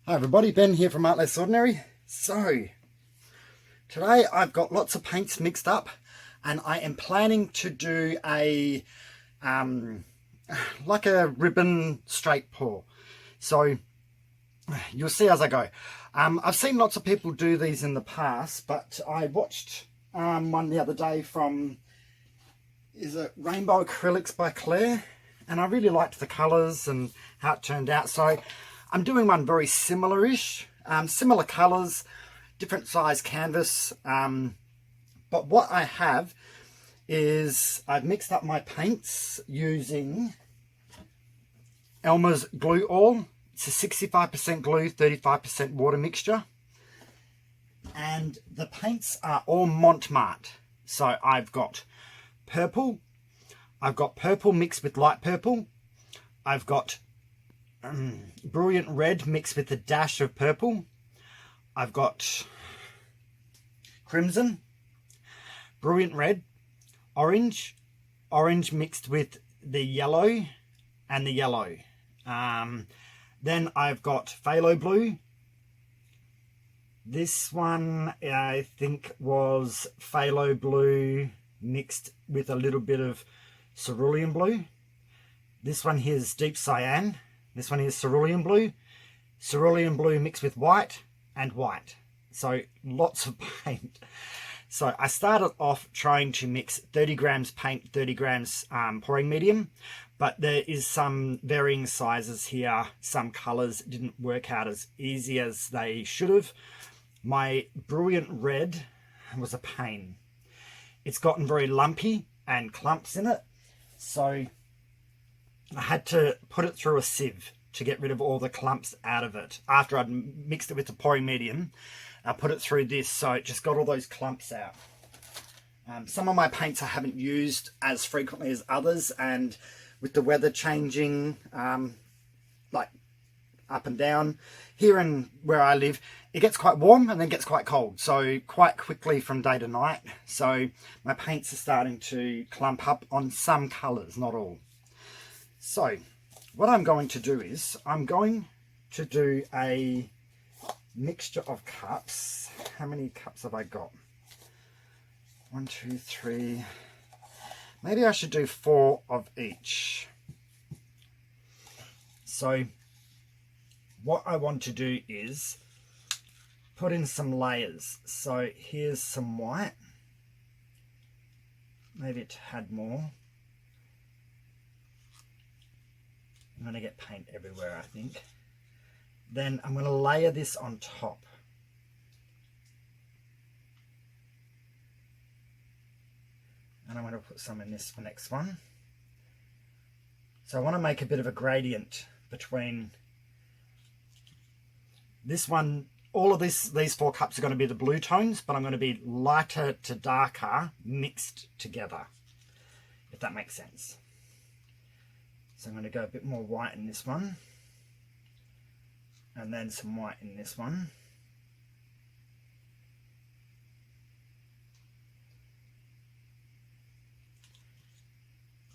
Hi everybody, Ben here from Art Less Ordinary. So, today I've got lots of paints mixed up and I am planning to do a, like a ribbon straight pour. So, you'll see as I go. I've seen lots of people do these in the past, but I watched one the other day from, is it Rainbow Acrylics by Claire? And I really liked the colours and how it turned out. So I'm doing one very similar-ish, similar colours, different size canvas. But what I have is I've mixed up my paints using Elmer's glue oil. It's a 65% glue, 35% water mixture. And the paints are all marte. So I've got purple. I've got purple mixed with light purple. I've got brilliant red mixed with a dash of purple. I've got crimson, brilliant red, orange mixed with the yellow and the yellow. Then I've got phthalo blue. This one I think was phthalo blue mixed with a little bit of cerulean blue. This one here is deep cyan. This one is cerulean blue mixed with white and white. So lots of paint. So I started off trying to mix 30 grams paint, 30 grams pouring medium, but there is some varying sizes here. Some colors didn't work out as easy as they should have. My brilliant red was a pain. It's gotten very lumpy and clumps in it. So I had to put it through a sieve to get rid of all the clumps out of it. After I'd mixed it with the pouring medium, I put it through this, so it just got all those clumps out. Some of my paints I haven't used as frequently as others, and with the weather changing, like up and down, here and where I live, it gets quite warm and then gets quite cold, so quite quickly from day to night. So my paints are starting to clump up on some colours, not all. So what I'm going to do is I'm going to do a mixture of cups. How many cups have I got? 1, 2, 3. Maybe I should do 4 of each. So what I want to do is put in some layers. So here's some white, maybe a tad more. I'm going to get paint everywhere, I think. Then I'm going to layer this on top. And I'm going to put some in this next one. So I want to make a bit of a gradient between this one. All of these 4 cups are going to be the blue tones, but I'm going to be lighter to darker mixed together, if that makes sense. So I'm going to go a bit more white in this one, and then some white in this one.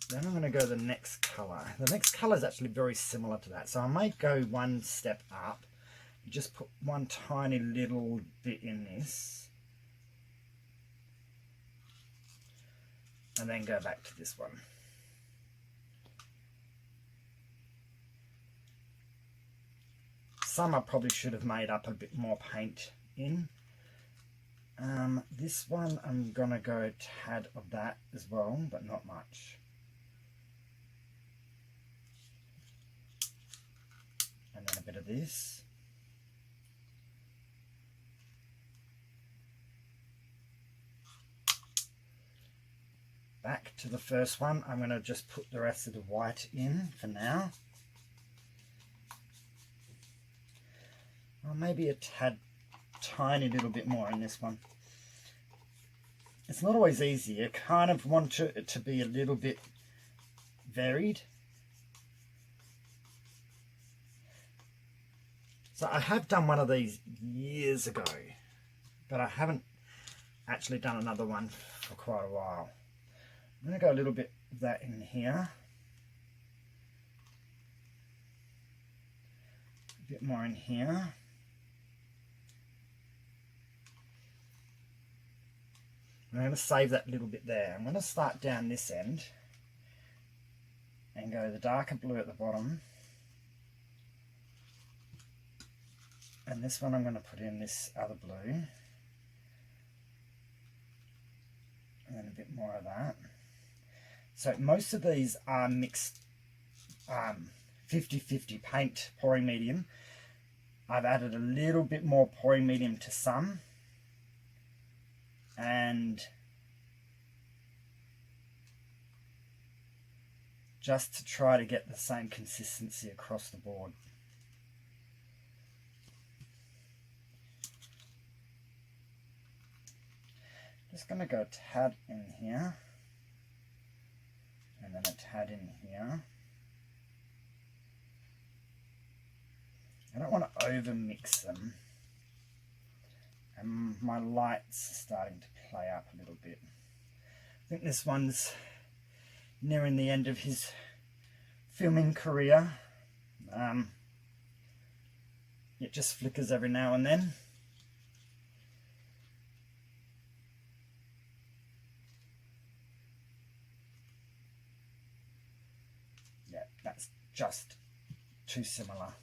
Then I'm going to go the next colour. The next colour is actually very similar to that, so I might go one step up. Just put one tiny little bit in this, and then go back to this one. Some I probably should have made up a bit more paint in. This one I'm going to go a tad of that as well, but not much. And then a bit of this. Back to the first one, I'm going to just put the rest of the white in for now. Or maybe a tad, tiny little bit more in this one. It's not always easy. You kind of want it to be a little bit varied. So I have done one of these years ago, but I haven't actually done another one for quite a while. I'm going to go a little bit of that in here. A bit more in here. I'm going to save that little bit there. I'm going to start down this end and go the darker blue at the bottom. And this one I'm going to put in this other blue. And then a bit more of that. So most of these are mixed 50-50 paint pouring medium. I've added a little bit more pouring medium to some. And just to try to get the same consistency across the board. Just going to go a tad in here, and then a tad in here. I don't want to over mix them, and my lights are starting to play up a little bit. I think this one's nearing the end of his filming career. It just flickers every now and then. Yeah, that's just too similar.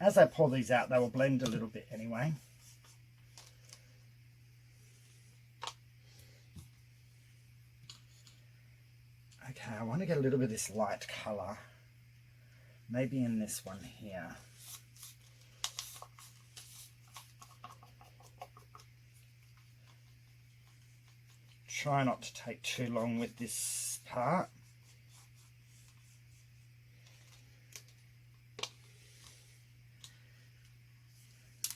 As I pour these out, they will blend a little bit anyway. Okay, I want to get a little bit of this light colour, maybe in this one here. Try not to take too long with this part.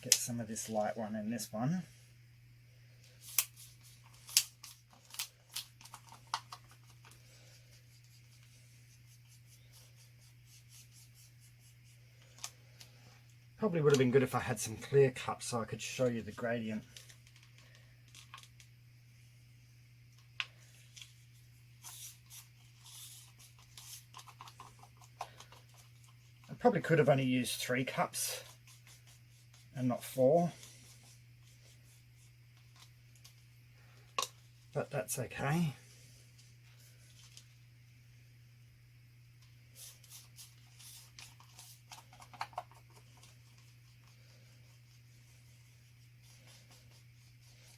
Get some of this light one in this one. Probably would have been good if I had some clear cups so I could show you the gradient. I probably could have only used 3 cups. And not 4, but that's okay.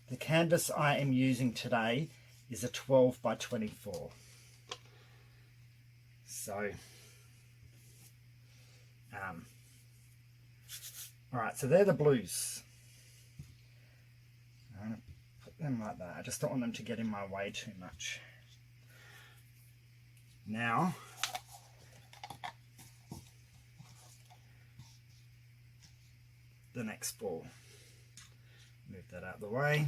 The canvas I am using today is a 12 by 24. So, alright, so they're the blues. I'm going to put them like that. I just don't want them to get in my way too much. Now, the next ball. Move that out of the way.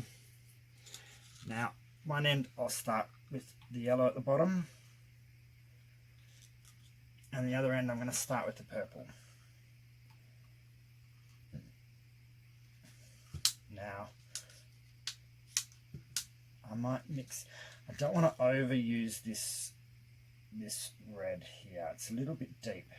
Now, one end I'll start with the yellow at the bottom. And the other end I'm going to start with the purple. Now, I might mix, I don't want to overuse this red here. It's a little bit deep.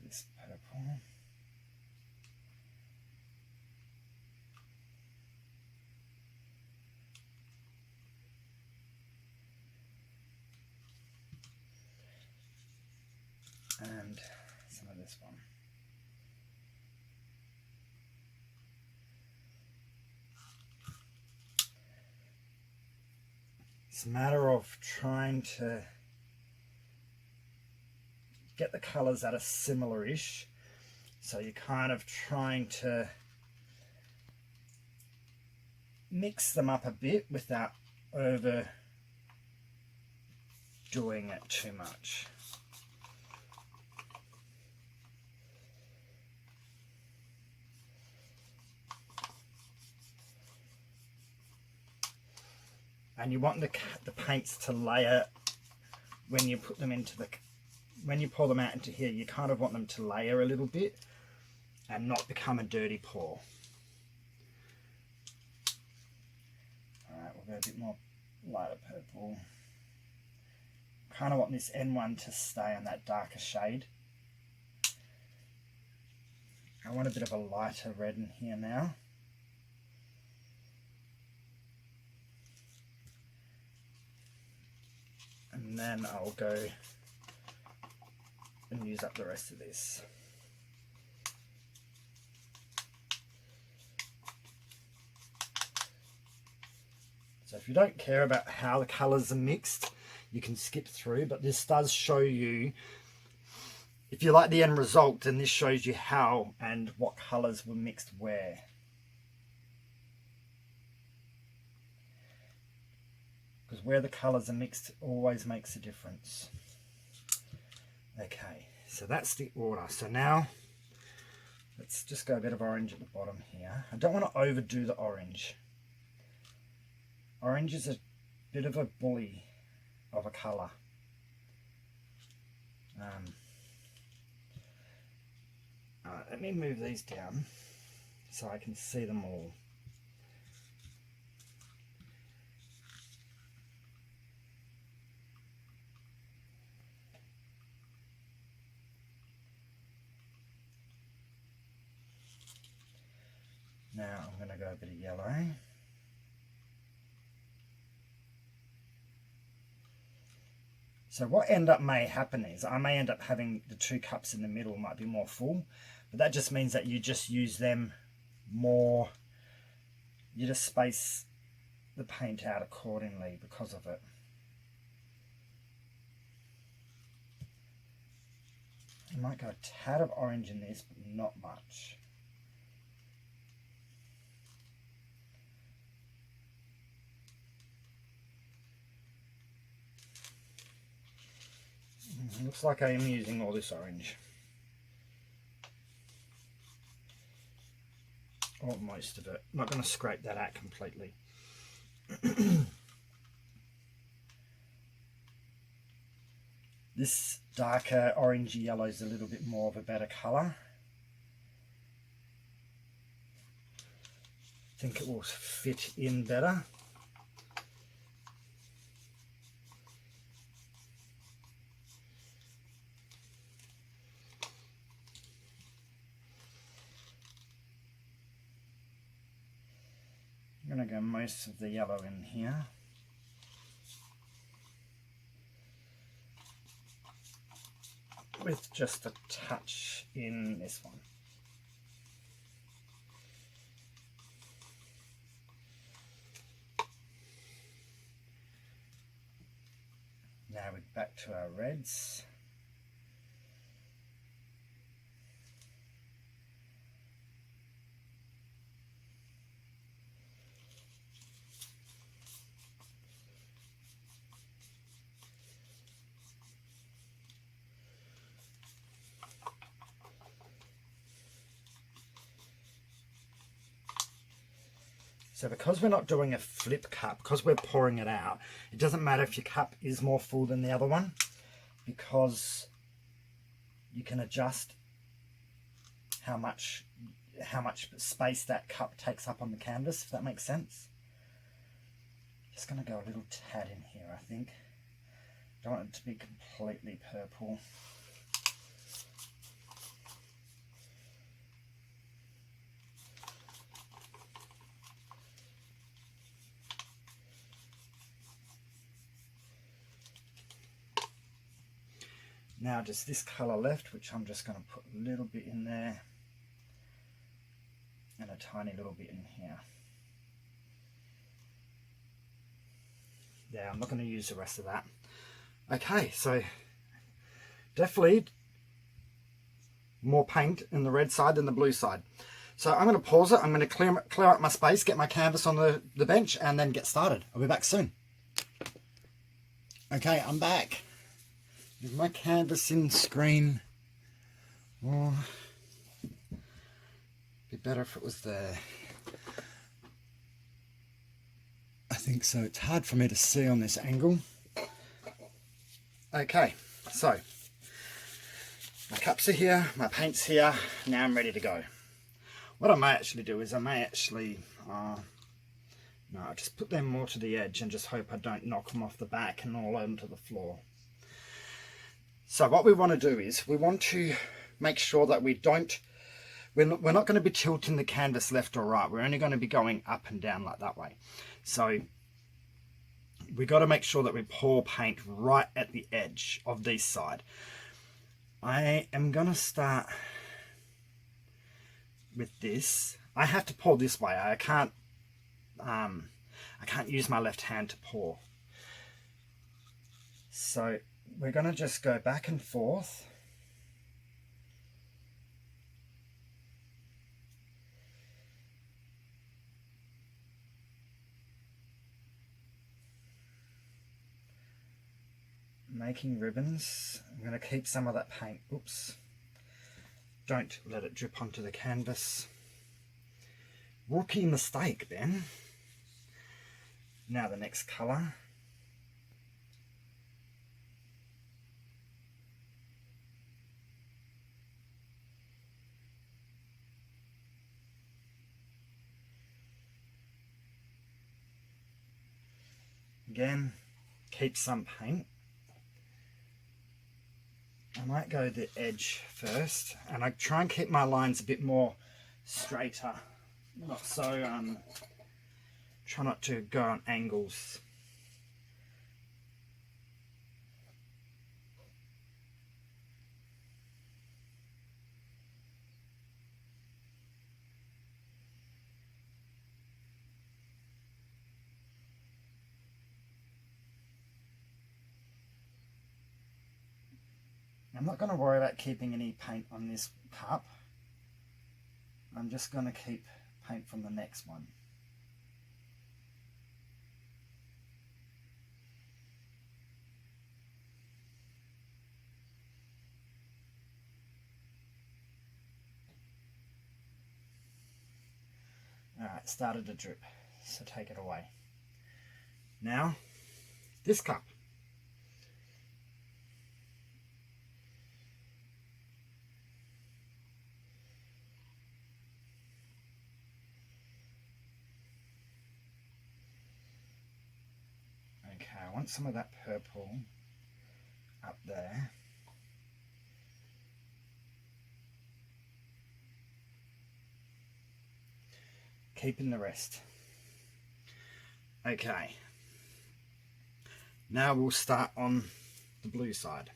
This purple. And some of this one. It's a matter of trying to get the colours that are similar-ish. So you're kind of trying to mix them up a bit without overdoing it too much. And you want the paints to layer when you put them into when you pour them out into here. You kind of want them to layer a little bit and not become a dirty pour. Alright, we'll go a bit more lighter purple. Kind of want this N1 to stay on that darker shade. I want a bit of a lighter red in here now. And then I'll go and use up the rest of this. So if you don't care about how the colours are mixed, you can skip through, but this does show you, if you like the end result, then this shows you how and what colours were mixed where. Because where the colours are mixed always makes a difference. Okay, so that's the order. So now let's just go a bit of orange at the bottom here. I don't want to overdo the orange. Orange is a bit of a bully of a colour. Let me move these down so I can see them all. Now I'm going to go a bit of yellow. So what may happen is I may end up having the two cups in the middle might be more full, but that just means that you just use them more. You just space the paint out accordingly because of it. You might go a tad of orange in this, but not much. Looks like I am using all this orange. Or most of it. I'm not going to scrape that out completely. This darker orangey yellow is a little bit more of a better colour. I think it will fit in better. I'm going to go most of the yellow in here. With just a touch in this one. Now we're back to our reds. So because we're not doing a flip cup, because we're pouring it out, it doesn't matter if your cup is more full than the other one, because you can adjust how much space that cup takes up on the canvas, if that makes sense. Just going to go a little tad in here, I think. Don't want it to be completely purple. Now just this colour left, which I'm just going to put a little bit in there and a tiny little bit in here. Yeah, I'm not going to use the rest of that. Okay, so definitely more paint in the red side than the blue side. So I'm going to pause it. I'm going to clear up my space, get my canvas on the bench, and then get started. I'll be back soon. Okay, I'm back. With my canvas in screen. Oh, be better if it was there. I think so. It's hard for me to see on this angle. Okay, so my cups are here, my paint's here. Now I'm ready to go. What I may actually do is I may actually, no, I just put them more to the edge and just hope I don't knock them off the back and all onto the floor. So what we want to do is we want to make sure that we're not going to be tilting the canvas left or right. We're only going to be going up and down like that way. So we got to make sure that we pour paint right at the edge of this side. I am going to start with this. I have to pour this way. I can't use my left hand to pour. So we're going to just go back and forth. Making ribbons. I'm going to keep some of that paint. Oops. Don't let it drip onto the canvas. Rookie mistake, Ben. Now the next colour. Again, keep some paint. I might go the edge first, and I try and keep my lines a bit more straighter, not so, try not to go on angles. I'm not going to worry about keeping any paint on this cup. I'm just going to keep paint from the next one. Alright, started to drip, so take it away. Now, this cup. Okay, I want some of that purple up there. Keeping the rest. Okay. Now we'll start on the blue side.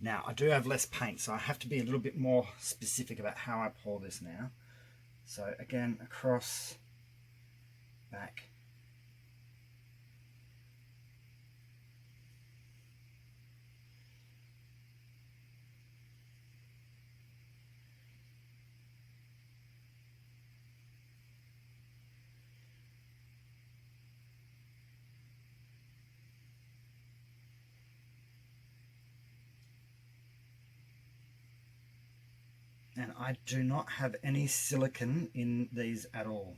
Now I do have less paint, so I have to be a little bit more specific about how I pour this now. So again, across, back. And I do not have any silicone in these at all.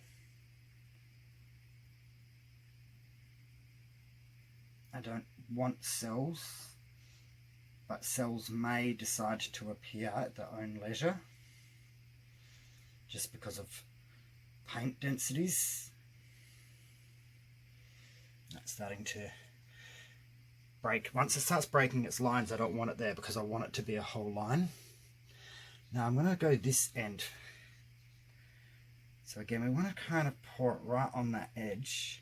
I don't want cells, but cells may decide to appear at their own leisure, just because of paint densities. That's starting to break. Once it starts breaking its lines, I don't want it there because I want it to be a whole line. Now I'm going to go this end. So again, we want to kind of pour it right on that edge.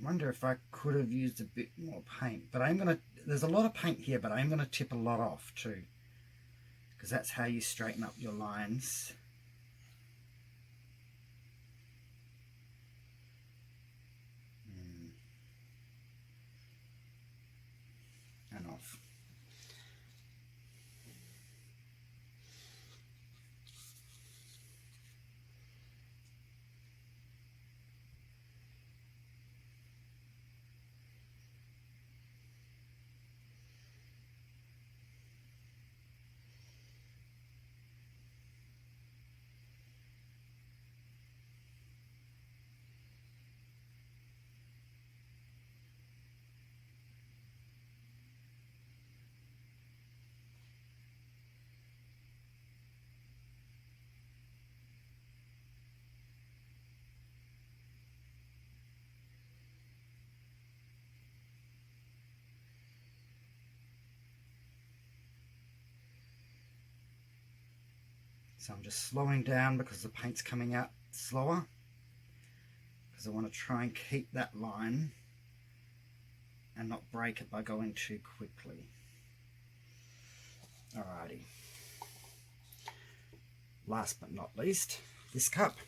wonder if I could have used a bit more paint, but there's a lot of paint here, but I'm going to tip a lot off too, because that's how you straighten up your lines. And off. So I'm just slowing down because the paint's coming out slower, because I want to try and keep that line and not break it by going too quickly. Alrighty. Last but not least, this cup.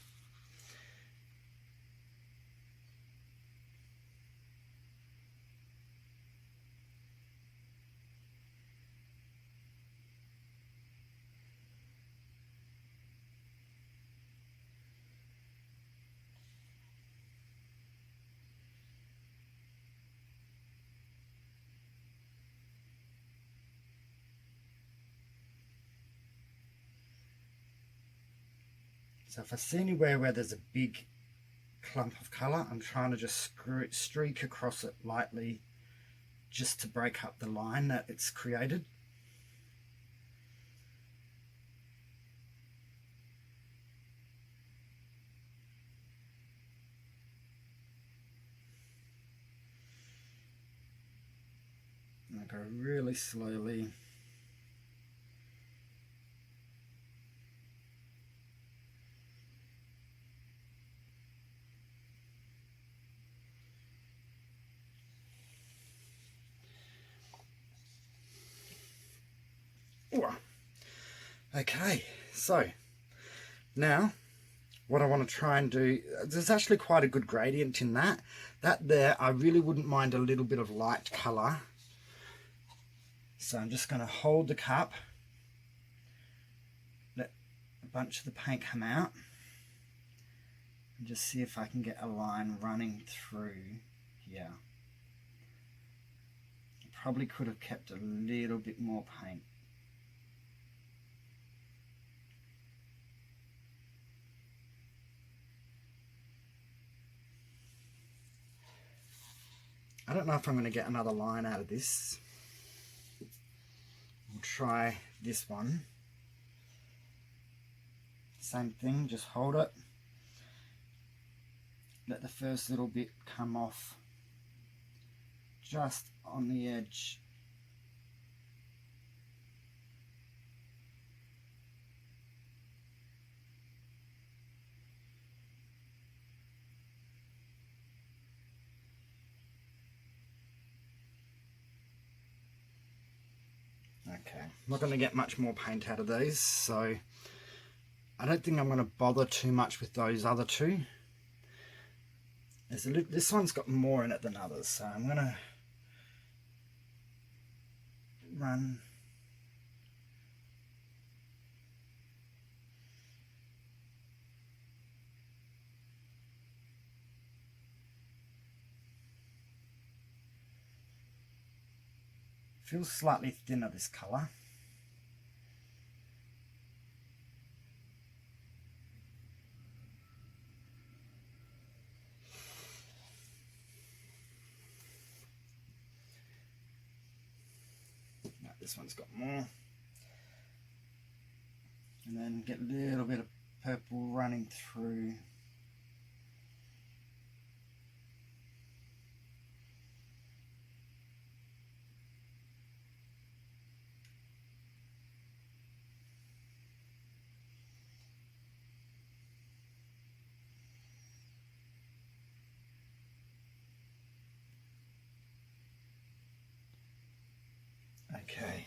So if I see anywhere where there's a big clump of colour, I'm trying to just streak across it lightly, just to break up the line that it's created. And I go really slowly. Okay, so now what I want to try and do, there's actually quite a good gradient in that. That there, I really wouldn't mind a little bit of light colour. So I'm just going to hold the cup, let a bunch of the paint come out, and just see if I can get a line running through here. I probably could have kept a little bit more paint. I don't know if I'm going to get another line out of this. We'll try this one. Same thing, just hold it. Let the first little bit come off just on the edge. Okay, I'm not going to get much more paint out of these, so I don't think I'm going to bother too much with those other two. This one's got more in it than others, so I'm going to run. Feels slightly thinner, this colour. No, this one's got more. And then get a little bit of purple running through. Okay.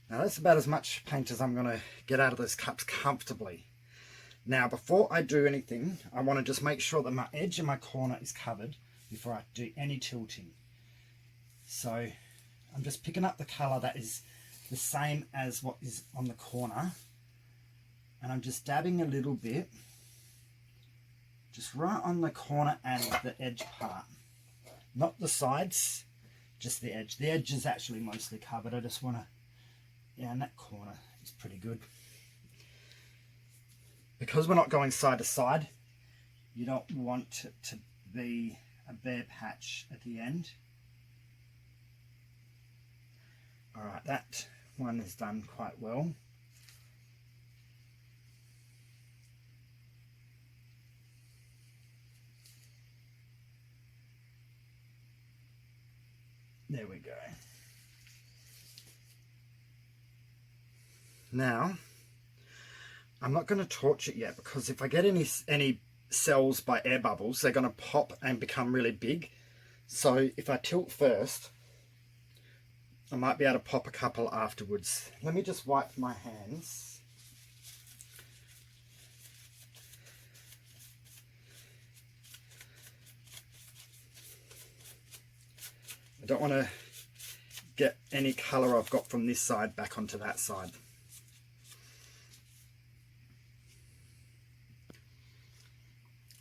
Now that's about as much paint as I'm going to get out of those cups comfortably. Now before I do anything, I want to just make sure that my edge and my corner is covered before I do any tilting. So I'm just picking up the colour that is the same as what is on the corner, and I'm just dabbing a little bit just right on the corner and the edge part, not the sides, just the edge. The edge is actually mostly covered. I just want to, yeah, and that corner is pretty good. Because we're not going side to side, you don't want it to be a bare patch at the end. Alright, that one is done quite well. There we go. Now, I'm not going to torch it yet, because if I get any cells by air bubbles, they're going to pop and become really big. So if I tilt first, I might be able to pop a couple afterwards. Let me just wipe my hands. I don't want to get any colour I've got from this side back onto that side.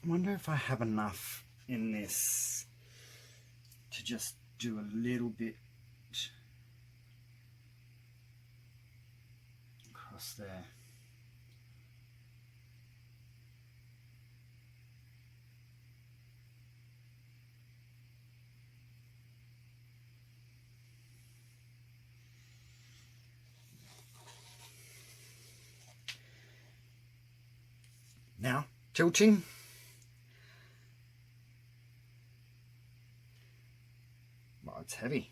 I wonder if I have enough in this to just do a little bit across there. Now, tilting. Well, it's heavy.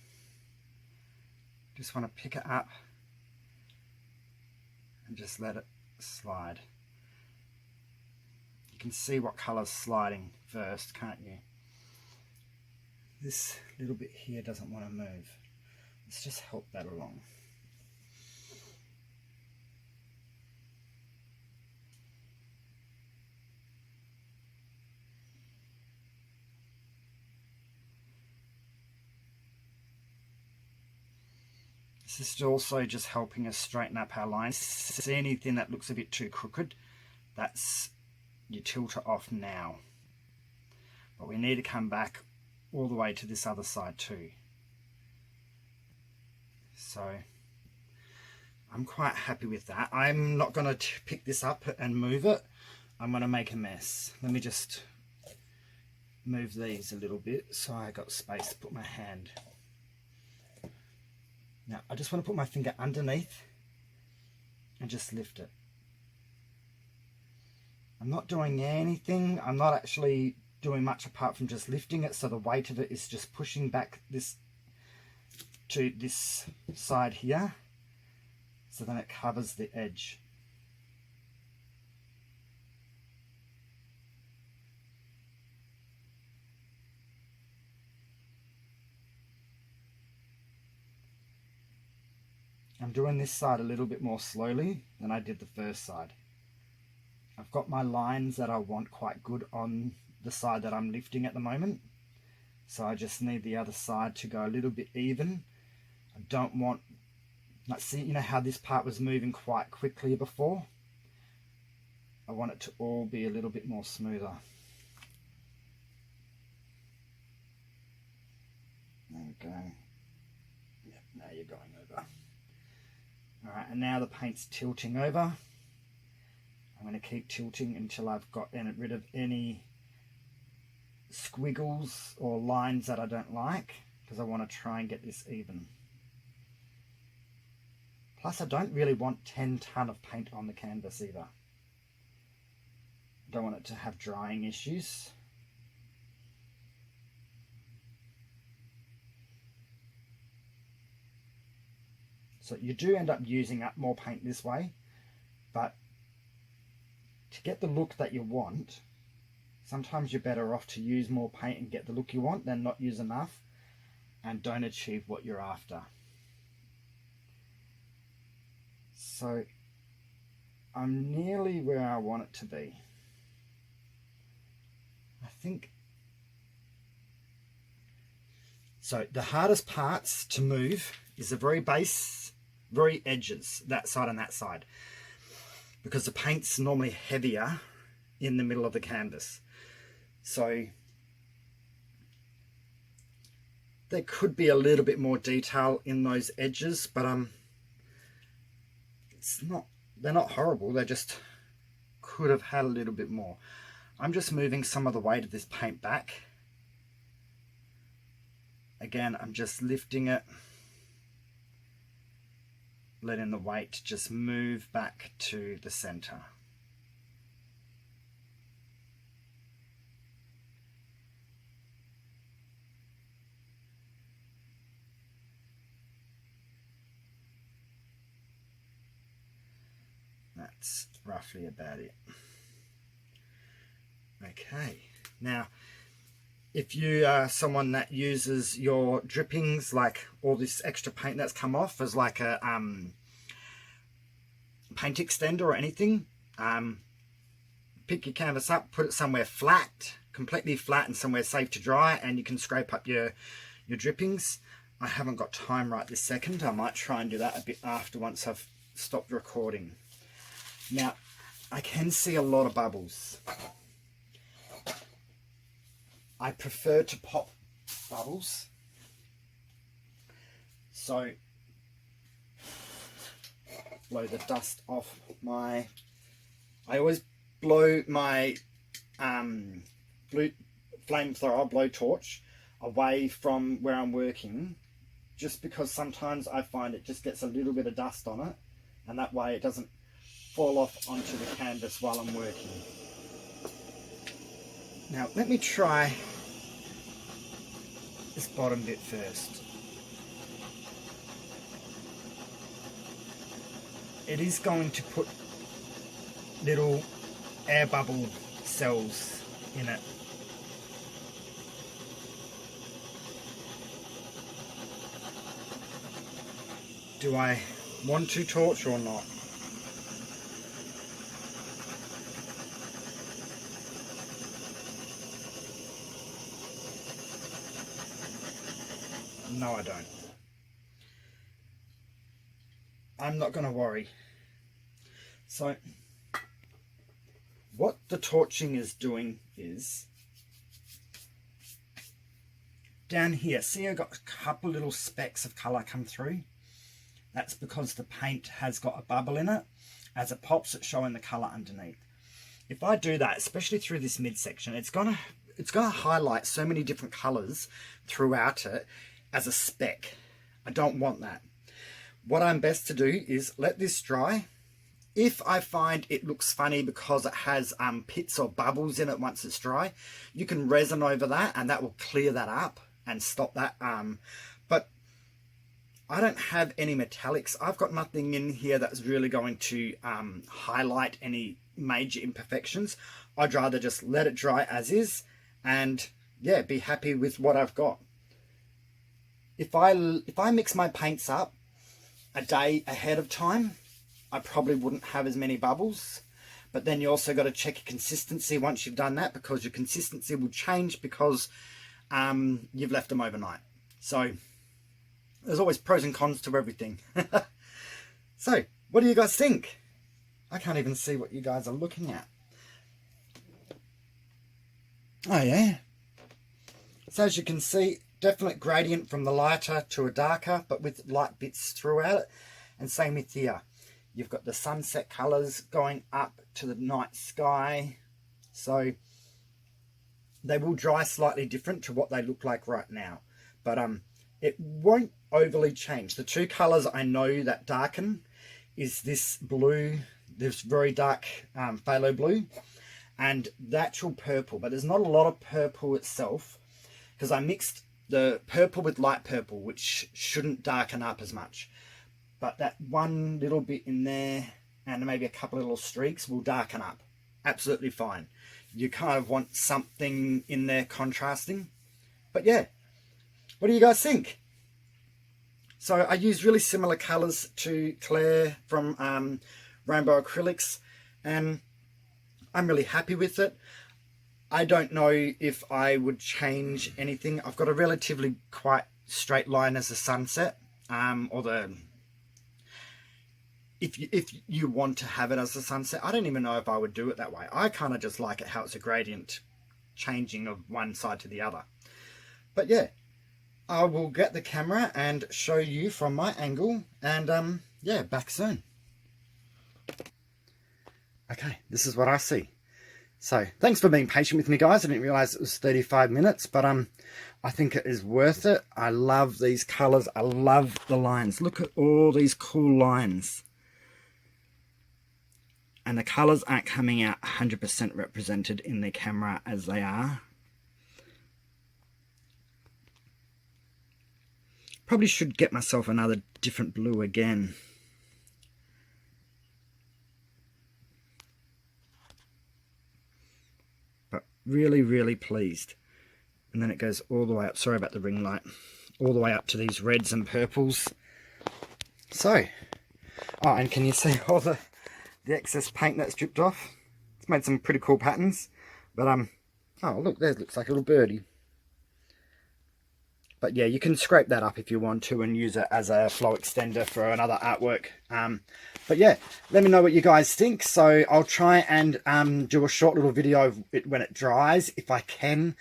Just want to pick it up and just let it slide. You can see what colour's sliding first, can't you? This little bit here doesn't want to move. Let's just help that along. This is also just helping us straighten up our lines. See anything that looks a bit too crooked, that's, you tilt it off now. But we need to come back all the way to this other side too. So I'm quite happy with that. I'm not going to pick this up and move it. I'm going to make a mess. Let me just move these a little bit so I got space to put my hand. Now I just want to put my finger underneath and just lift it. I'm not doing anything. I'm not actually doing much apart from just lifting it, so the weight of it is just pushing back this to this side here, so then it covers the edge. I'm doing this side a little bit more slowly than I did the first side. I've got my lines that I want quite good on the side that I'm lifting at the moment, so I just need the other side to go a little bit even. I don't want, like, see, you know how this part was moving quite quickly before? I want it to all be a little bit more smoother. There we go. Yep, now you're going over. Alright, and now the paint's tilting over. I'm going to keep tilting until I've gotten rid of any squiggles or lines that I don't like, because I want to try and get this even. Plus I don't really want 10 ton of paint on the canvas either. I don't want it to have drying issues. So you do end up using up more paint this way, but to get the look that you want, sometimes you're better off to use more paint and get the look you want than not use enough and don't achieve what you're after. So I'm nearly where I want it to be. I think. So the hardest parts to move is the very base, very edges, that side and that side, because the paint's normally heavier in the middle of the canvas. So there could be a little bit more detail in those edges, but it's not, they're not horrible, they just could have had a little bit more. I'm just moving some of the weight of this paint back. Again, I'm just lifting it, letting the weight just move back to the center. That's roughly about it. Okay, now if you are someone that uses your drippings, like all this extra paint that's come off, as like a paint extender or anything, pick your canvas up, put it somewhere flat, completely flat and somewhere safe to dry, and you can scrape up your drippings. I haven't got time right this second. I might try and do that a bit after, once I've stopped recording. Now, I can see a lot of bubbles. I prefer to pop bubbles. So, blow the dust off my... I always blow my flamethrower, blowtorch, away from where I'm working, just because sometimes I find it just gets a little bit of dust on it, and that way it doesn't fall off onto the canvas while I'm working. Now let me try this bottom bit first. It is going to put little air bubble cells in it. Do I want to torch or not? No, I don't. I'm not going to worry. So, what the torching is doing is, down here, see I've got a couple little specks of colour come through? That's because the paint has got a bubble in it. As it pops, it's showing the colour underneath. If I do that, especially through this midsection, it's gonna highlight so many different colours throughout it as a speck. I don't want that. What I'm best to do is let this dry. If I find it looks funny because it has pits or bubbles in it once it's dry, you can resin over that and that will clear that up and stop that. But I don't have any metallics. I've got nothing in here that's really going to highlight any major imperfections. I'd rather just let it dry as is and yeah, be happy with what I've got. If I mix my paints up a day ahead of time, I probably wouldn't have as many bubbles. But then you also got to check your consistency once you've done that, because your consistency will change because you've left them overnight. So there's always pros and cons to everything. So what do you guys think? I can't even see what you guys are looking at. Oh yeah. So as you can see, definite gradient from the lighter to a darker, but with light bits throughout it. And same with here. You've got the sunset colours going up to the night sky. So they will dry slightly different to what they look like right now. But it won't overly change. The two colours I know that darken is this blue, this very dark phthalo blue, and the actual purple. But there's not a lot of purple itself, because I mixed the purple with light purple, which shouldn't darken up as much. But that one little bit in there and maybe a couple of little streaks will darken up. Absolutely fine. You kind of want something in there contrasting. But yeah, what do you guys think? So I use really similar colours to Claire from Rainbow Acrylics, and I'm really happy with it. I don't know if I would change anything. I've got a relatively quite straight line as a sunset, if you want to have it as a sunset. I don't even know if I would do it that way. I kind of just like it how it's a gradient changing of one side to the other. But yeah, I will get the camera and show you from my angle, and yeah, back soon. Okay, this is what I see. So thanks for being patient with me, guys. I didn't realize it was 35 minutes, but I think it is worth it. I love these colors. I love the lines. Look at all these cool lines. And the colors aren't coming out 100% represented in the camera as they are. Probably should get myself another different blue again. But really, really pleased. And then it goes all the way up. Sorry about the ring light. All the way up to these reds and purples. So, oh, and can you see all the excess paint that's dripped off? It's made some pretty cool patterns. But oh look, there looks like a little birdie. But yeah, you can scrape that up if you want to and use it as a flow extender for another artwork. But yeah, let me know what you guys think. So I'll try and do a short little video of it when it dries, if I can.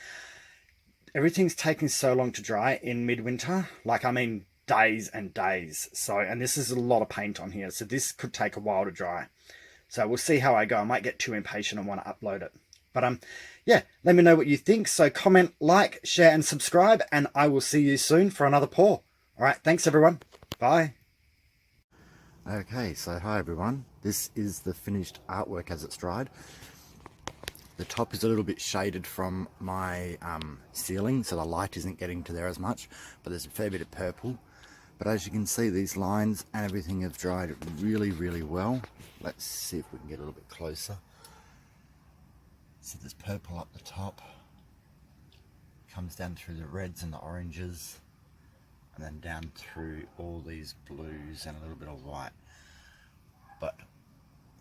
Everything's taking so long to dry in midwinter. Like, I mean, days and days. So, and this is a lot of paint on here, so this could take a while to dry. So we'll see how I go. I might get too impatient and want to upload it. But yeah, let me know what you think. So comment, like, share and subscribe, and I will see you soon for another pour. All right, thanks everyone. Bye. Okay, so hi everyone. This is the finished artwork as it's dried. The top is a little bit shaded from my ceiling, so the light isn't getting to there as much, but there's a fair bit of purple. But as you can see, these lines and everything have dried really, really well. Let's see if we can get a little bit closer. So there's purple up the top, comes down through the reds and the oranges, and then down through all these blues and a little bit of white. But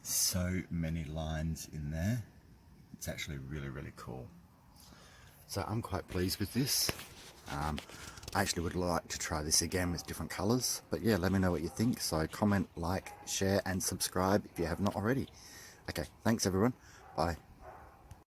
so many lines in there. It's actually really, really cool. So I'm quite pleased with this. I actually would like to try this again with different colours. But yeah, let me know what you think. So comment, like, share and subscribe if you have not already. Okay, thanks everyone. Bye.